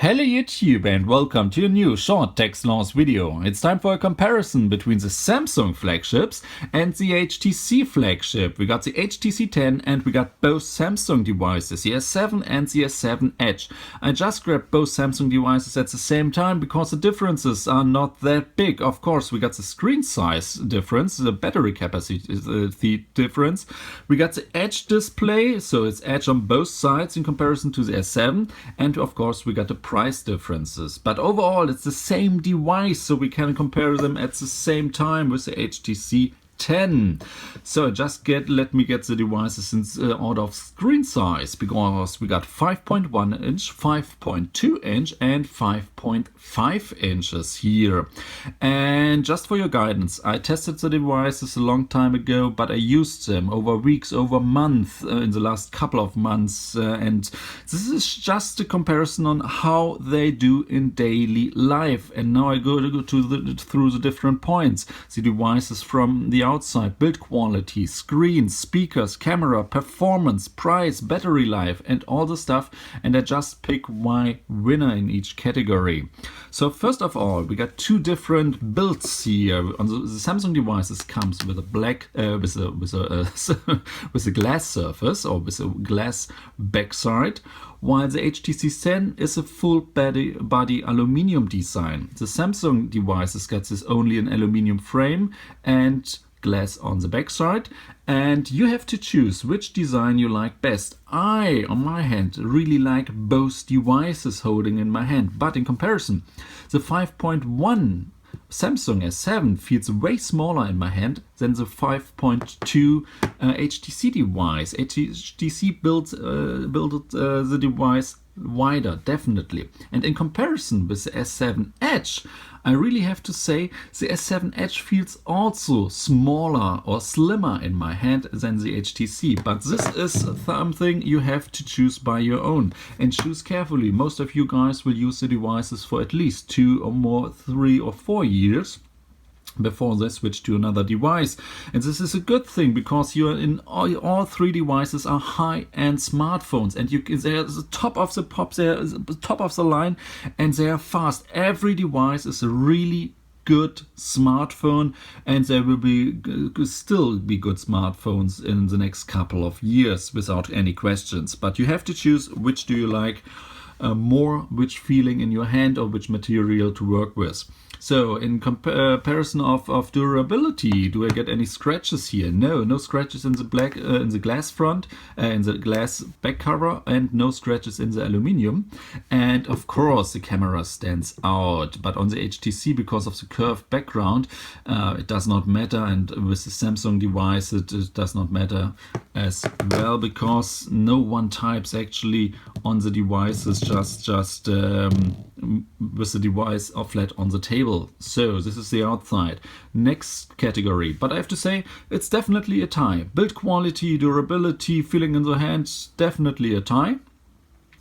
Hello YouTube and welcome to a new short Techsloth video. It's time for a comparison between the Samsung flagships and the HTC flagship. We got the HTC 10 and we got both Samsung devices, the S7 and the S7 Edge. I just grabbed both Samsung devices at the same time because the differences are not that big. Of course, we got the screen size difference, the battery capacity difference. We got the Edge display, so it's Edge on both sides in comparison to the S7, and of course we got the price differences, but overall it's the same device, so we can compare them at the same time with the HTC 10. So let me get the devices in order of screen size, because we got 5.1 inch, 5.2 inch and 5.5 inches here. And just for your guidance, I tested the devices a long time ago, but I used them over weeks, over months, in the last couple of months, and this is just a comparison on how they do in daily life. And now I go through the different points, the devices from the outside, build quality, screen, speakers, camera, performance, price, battery life and all the stuff, and I just pick my winner in each category. So first of all, we got two different builds here. On the Samsung devices comes with a black with a glass surface, or with a glass backside, while the HTC 10 is a full body aluminium design. The Samsung devices got this only an aluminium frame and glass on the backside, and you have to choose which design you like best. I, on my hand, really like both devices holding in my hand, but in comparison, the 5.1 Samsung S7 feels way smaller in my hand than the 5.2 HTC device. HTC built the device wider, definitely. And in comparison with the S7 Edge, I really have to say the S7 Edge feels also smaller or slimmer in my hand than the HTC. But this is something you have to choose by your own, and choose carefully. Most of you guys will use the devices for at least 2 or more, 3 or 4 years before they switch to another device. And this is a good thing, because you are in all three devices are high-end smartphones, and they're the top of the pops, they're the top of the line, and they are fast. Every device is a really good smartphone, and there will still be good smartphones in the next couple of years without any questions. But you have to choose which do you like more, which feeling in your hand or which material to work with. So in comparison of durability, do I get any scratches here? No scratches in the glass front, in the glass back cover, and no scratches in the aluminium. And of course the camera stands out, but on the HTC, because of the curved background, it does not matter, and with the Samsung device it does not matter as well, because no one types actually on the devices, just with the device or flat on the table. So this is the outside. Next category, but I have to say it's definitely a tie. Build quality, durability, feeling in the hands, definitely a tie.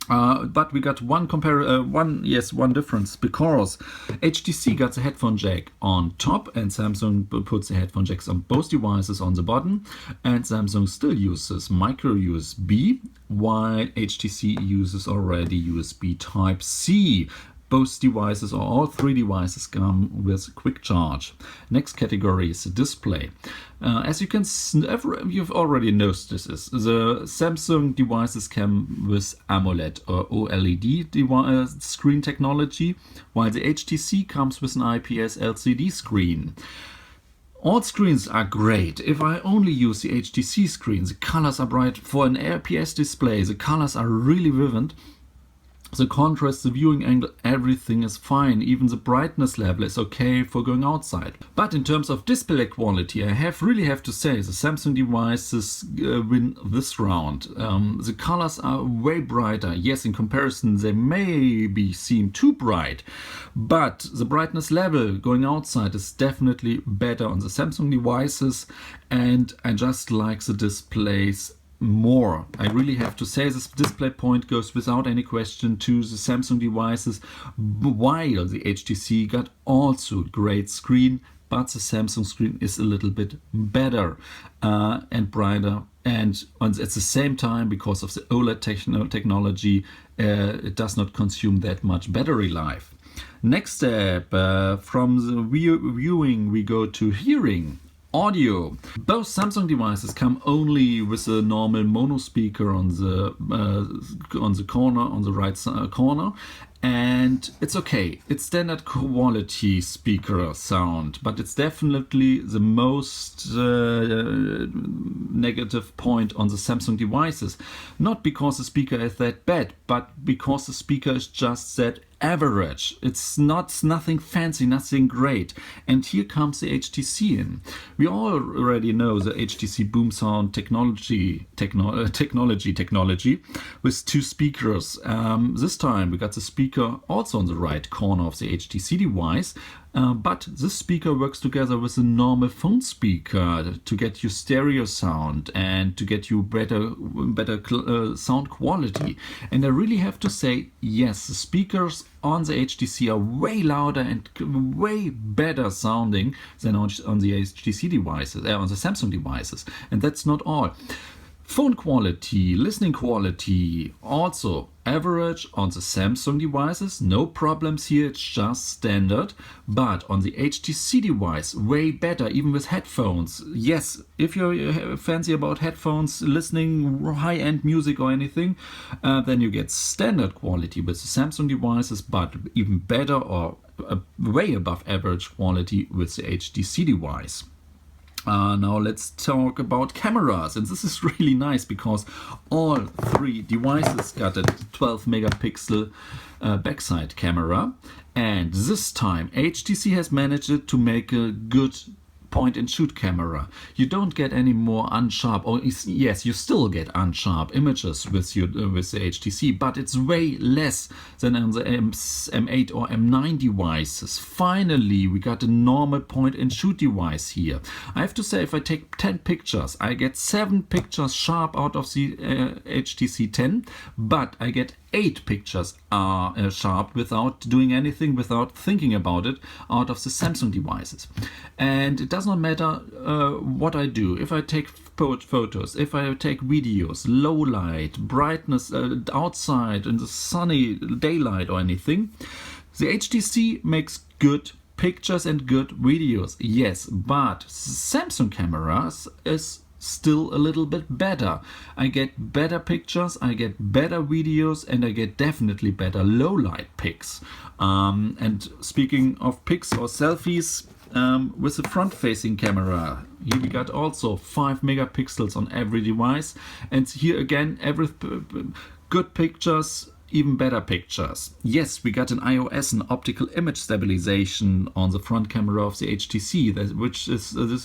But we got one difference, because HTC got the headphone jack on top and Samsung puts the headphone jacks on both devices on the bottom, and Samsung still uses micro USB, while HTC uses already USB Type-C. Both devices, or all three devices, come with quick charge. Next category is the display. As you can see, you've already noticed this. The Samsung devices come with AMOLED or OLED screen technology, while the HTC comes with an IPS LCD screen. All screens are great. If I only use the HTC screen, the colors are bright. For an IPS display, the colors are really vivid. The contrast, the viewing angle, everything is fine. Even the brightness level is okay for going outside. But in terms of display quality, I really have to say the Samsung devices win this round. The colors are way brighter. Yes, in comparison they may seem too bright, but the brightness level going outside is definitely better on the Samsung devices, and I just like the displays more. I really have to say this display point goes without any question to the Samsung devices, while the HTC got also great screen, but the Samsung screen is a little bit better and brighter, and at the same time, because of the OLED technology, it does not consume that much battery life. Next step, from the viewing we go to hearing. Audio. Both Samsung devices come only with a normal mono speaker on the corner, on the right corner, and it's okay. It's standard quality speaker sound, but it's definitely the most negative point on the Samsung devices. Not because the speaker is that bad, but because the speaker is just that average. It's nothing fancy, nothing great. And here comes the HTC in. We all already know the HTC boom sound technology with two speakers. This time we got the speaker also on the right corner of the HTC device. But this speaker works together with a normal phone speaker to get you stereo sound and to get you better sound quality. And I really have to say, yes, the speakers on the HTC are way louder and way better sounding than on the HTC devices, on the Samsung devices. And that's not all. Phone quality, listening quality, also average on the Samsung devices, no problems here, it's just standard. But on the HTC device, way better, even with headphones. Yes, if you're fancy about headphones, listening high-end music or anything, then you get standard quality with the Samsung devices, but even better or way above average quality with the HTC device. Now let's talk about cameras, and this is really nice because all three devices got a 12 megapixel backside camera, and this time HTC has managed to make a good point and shoot camera. You don't get any more unsharp, or yes, you still get unsharp images with the HTC, but it's way less than on the M8 or M9 devices. Finally, we got a normal point and shoot device here. I have to say, if I take 10 pictures, I get 7 pictures sharp out of the HTC 10, but I get 8 pictures are sharp without doing anything, without thinking about it, out of the Samsung devices. And it does not matter what I do. If I take photos, if I take videos, low light, brightness outside in the sunny daylight or anything, the HTC makes good pictures and good videos. Yes, but Samsung cameras is still a little bit better. I get better pictures, I get better videos, and I get definitely better low light pics. And speaking of pics or selfies, with the front facing camera, here we got also 5 megapixels on every device, and here again good pictures, even better pictures. Yes, we got an IOS, an optical image stabilization on the front camera of the HTC, this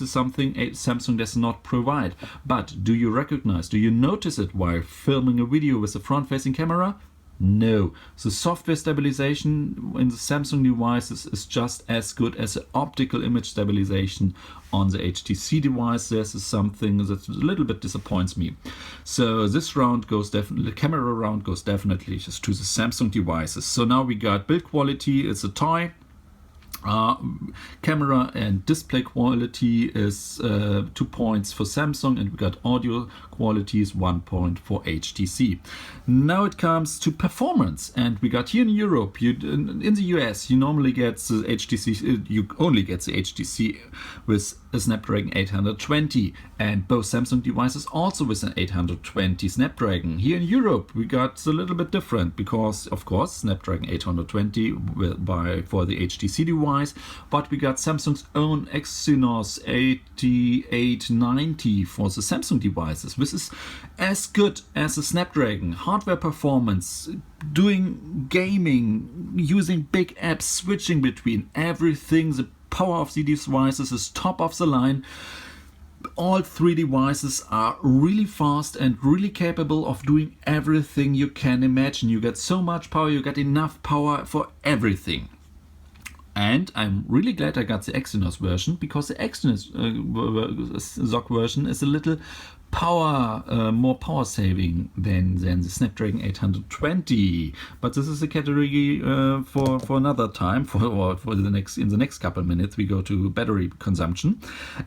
is something Samsung does not provide. But do you recognize, do you notice it while filming a video with a front-facing camera? No. The software stabilization in the Samsung devices is just as good as the optical image stabilization on the HTC device. This is something that a little bit disappoints me. So this round goes definitely, the camera round goes definitely just to the Samsung devices. So now we got build quality, it's a tie. Camera and display quality is 2 points for Samsung, and we got audio quality is 1 point for HTC. Now it comes to performance, and we got here in Europe, in the US, you normally get the HTC, you only get the HTC with a Snapdragon 820, and both Samsung devices also with an 820 Snapdragon. Here in Europe, we got a little bit different because, of course, Snapdragon 820 for the HTC device, but we got Samsung's own Exynos 8890 for the Samsung devices. This is as good as the Snapdragon. Hardware performance, doing gaming, using big apps, switching between everything, the power of the devices is top of the line. All three devices are really fast and really capable of doing everything you can imagine. You get so much power, you get enough power for everything. And I'm really glad I got the Exynos version, because the Exynos ZOC version is a little more power saving than the Snapdragon 820. But this is a category for another time. In the next couple of minutes, we go to battery consumption.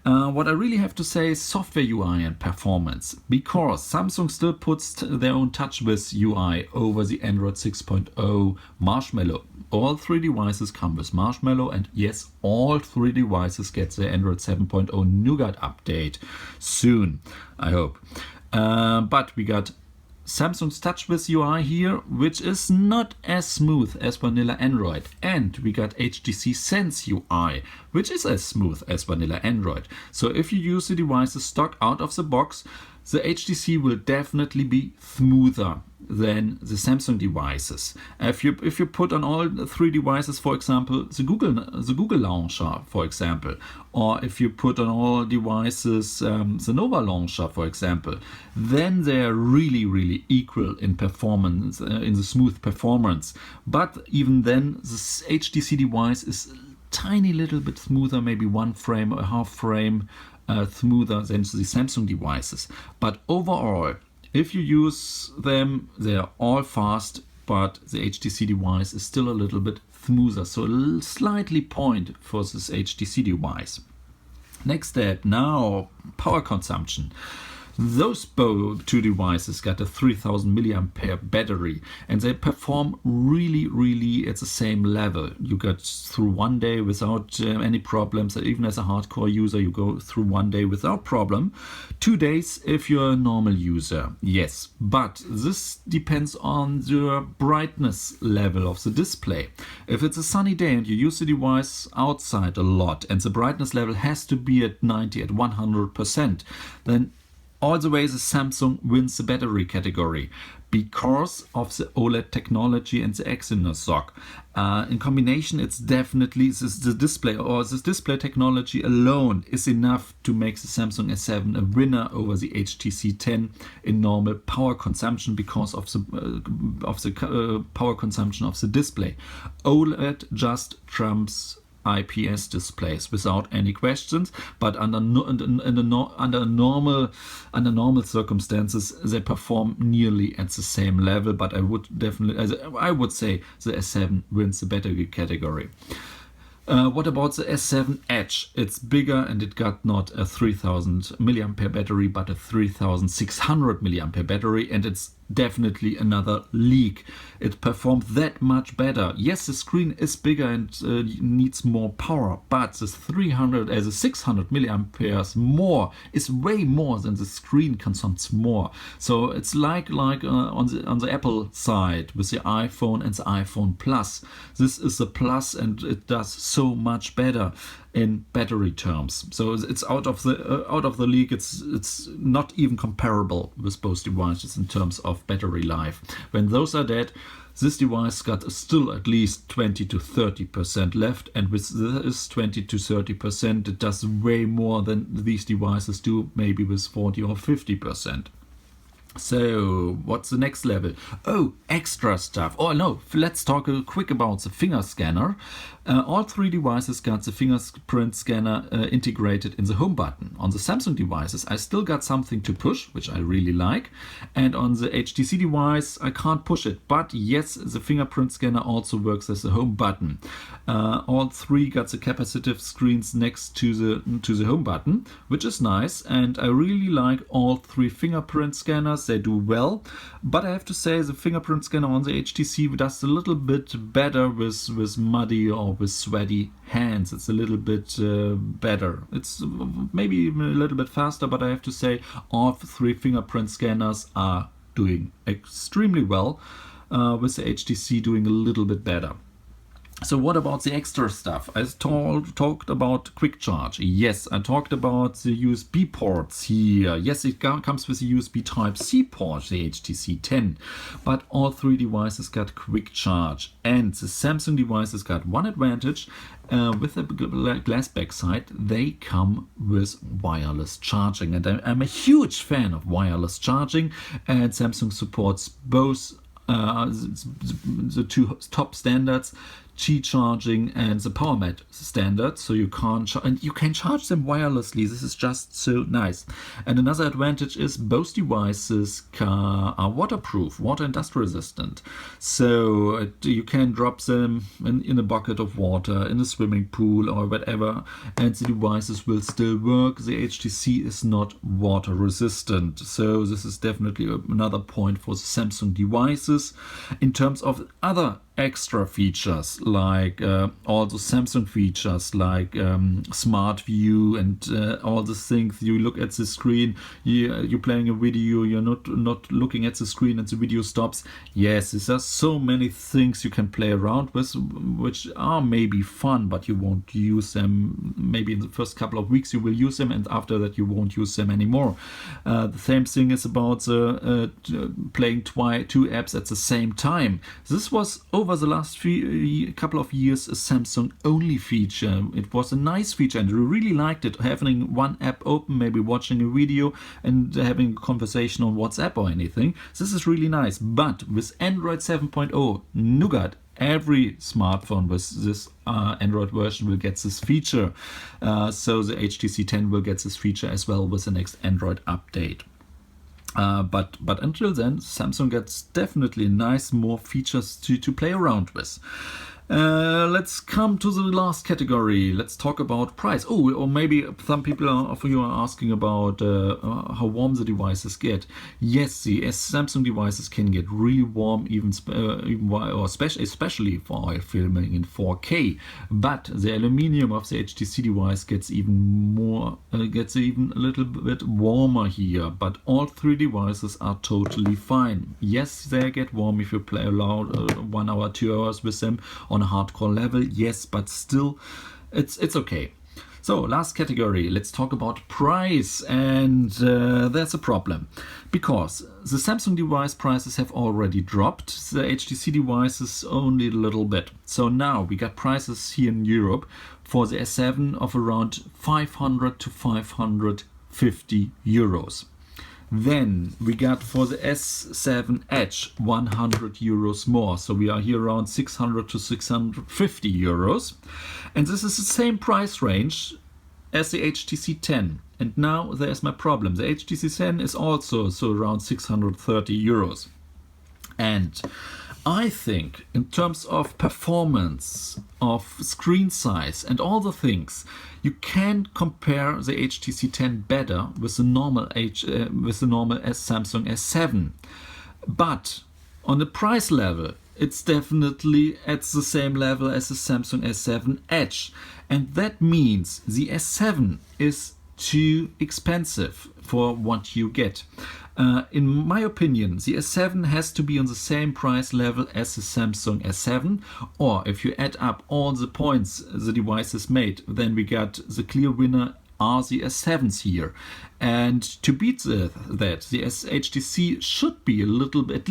What I really have to say is software UI and performance, because Samsung still puts their own TouchWiz UI over the Android 6.0 Marshmallow. All three devices come with Marshmallow, and yes, all three devices get the Android 7.0 Nougat update soon, I hope. But we got Samsung's TouchWiz UI here, which is not as smooth as vanilla Android. And we got HTC Sense UI, which is as smooth as vanilla Android. So if you use the devices stock out of the box, the HTC will definitely be smoother than the Samsung devices. If you put on all three devices, for example, the Google launcher, for example, or if you put on all devices the Nova launcher, for example, then they are really equal in performance, in the smooth performance. But even then, this HTC device is a tiny little bit smoother, maybe 1 frame or a half frame smoother than the Samsung devices. But overall, if you use them, they are all fast, but the HTC device is still a little bit smoother. So a slightly point for this HTC device. Next step, now power consumption. Those two devices got a 3000 milliampere battery, and they perform really at the same level. You got through 1 day without any problems. Even as a hardcore user, you go through 1 day without problem. 2 days if you're a normal user, yes. But this depends on the brightness level of the display. If it's a sunny day and you use the device outside a lot, and the brightness level has to be at 90, at 100%, then all the way the Samsung wins the battery category because of the OLED technology and the Exynos SoC. In combination, it's definitely the display, or this display technology alone is enough to make the Samsung S7 a winner over the HTC 10 in normal power consumption because of the power consumption of the display. OLED just trumps IPS displays without any questions, but under normal circumstances they perform nearly at the same level. But I would say the S7 wins the battery category. What about the S7 Edge? It's bigger, and it got not a 3000 milliampere battery but a 3600 milliampere battery, and it's definitely another league. It performs that much better. Yes, the screen is bigger and needs more power, but the 600 milliamperes more is way more than the screen consumes more. So it's like on the Apple side with the iPhone and the iPhone Plus. This is the Plus, and it does so much better in battery terms. So it's out of the league. It's not even comparable with both devices in terms of battery life. When those are dead, this device got still at least 20 to 30% left, and with this 20 to 30%, it does way more than these devices do, maybe with 40 or 50%. So what's the next level? Oh, extra stuff. Oh no, let's talk quick about the finger scanner. All three devices got the fingerprint scanner integrated in the home button. On the Samsung devices, I still got something to push, which I really like. And on the HTC device, I can't push it. But yes, the fingerprint scanner also works as a home button. All three got the capacitive screens next to the home button, which is nice. And I really like all three fingerprint scanners. They do well. But I have to say the fingerprint scanner on the HTC does a little bit better with muddy or with sweaty hands. It's a little bit better. It's maybe even a little bit faster, but I have to say all three fingerprint scanners are doing extremely well, with the HTC doing a little bit better. So what about the extra stuff? I talked about quick charge. Yes, I talked about the USB ports here. Yes, it comes with a USB Type-C port, the HTC 10. But all three devices got quick charge. And the Samsung devices got one advantage. With the glass backside, they come with wireless charging. And I'm a huge fan of wireless charging. And Samsung supports both the two top standards, Qi charging and the power mat standard, so you can't and you can charge them wirelessly. This is just so nice. And another advantage is both devices are waterproof, water and dust resistant, so you can drop them in a bucket of water, in a swimming pool or whatever, and the devices will still work. The HTC is not water resistant, so this is definitely another point for the Samsung devices. In terms of other extra features, like all the Samsung features like smart view and all the things, you look at the screen, you're playing a video, you're not looking at the screen and the video stops. Yes, there are so many things you can play around with, which are maybe fun, but you won't use them. Maybe in the first couple of weeks you will use them, and after that you won't use them anymore. The same thing is about playing two apps at the same time. This was over the last couple of years a Samsung only feature. It was a nice feature and we really liked it, having one app open, maybe watching a video and having a conversation on WhatsApp or anything. This is really nice. But with Android 7.0 Nougat, every smartphone with this Android version will get this feature. So the HTC 10 will get this feature as well with the next Android update. But until then, Samsung gets definitely nice more features to play around with. Let's come to the last category. Let's talk about price. Oh, or maybe some people of you are asking about how warm the devices get. Yes, the Samsung devices can get really warm, especially for oil filming in 4K. But the aluminium of the HTC device gets even a little bit warmer here. But all three devices are totally fine. Yes, they get warm if you play around 1 hour, 2 hours with them on a hardcore level, yes, but still it's okay. So last category, let's talk about price, and there's a problem because the Samsung device prices have already dropped, the HTC devices only a little bit. So now we got prices here in Europe for the S7 of around 500 to 550 euros. Then we got for the S7 Edge 100 euros more. So we are here around 600 to 650 euros. And this is the same price range as the HTC 10. And now there's my problem. The HTC 10 is also around 630 euros. And I think in terms of performance, of screen size and all the things, you can compare the HTC 10 better with the normal Samsung S7. But on the price level, it's definitely at the same level as the Samsung S7 Edge. And that means the S7 is too expensive for what you get. In my opinion, the S7 has to be on the same price level as the Samsung S7, or if you add up all the points the device has made, then we got the clear winner are the S7s here. And to beat that, the HTC should be a little bit,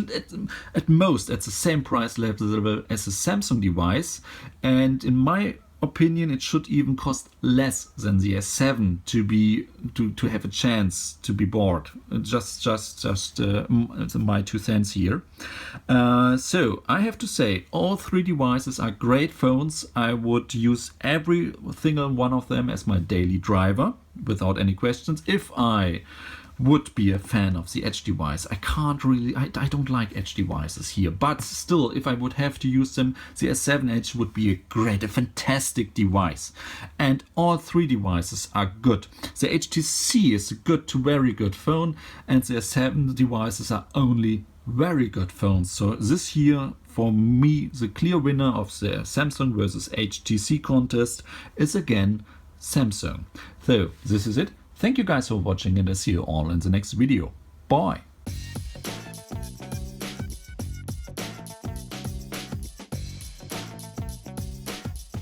at most, at the same price level as the Samsung device, and in my opinion it should even cost less than the S7 to have a chance to be bought. Just my 2 cents here. So I have to say all three devices are great phones. I would use every single one of them as my daily driver without any questions. If I would be a fan of the Edge device, I don't like Edge devices here, but still, if I would have to use them, the S7 Edge would be a fantastic device. And all three devices are good. The HTC is a good to very good phone, and the S7 devices are only very good phones. So this year, for me, the clear winner of the Samsung versus HTC contest is again Samsung. So this is it. Thank you guys for watching, and I'll see you all in the next video. Bye!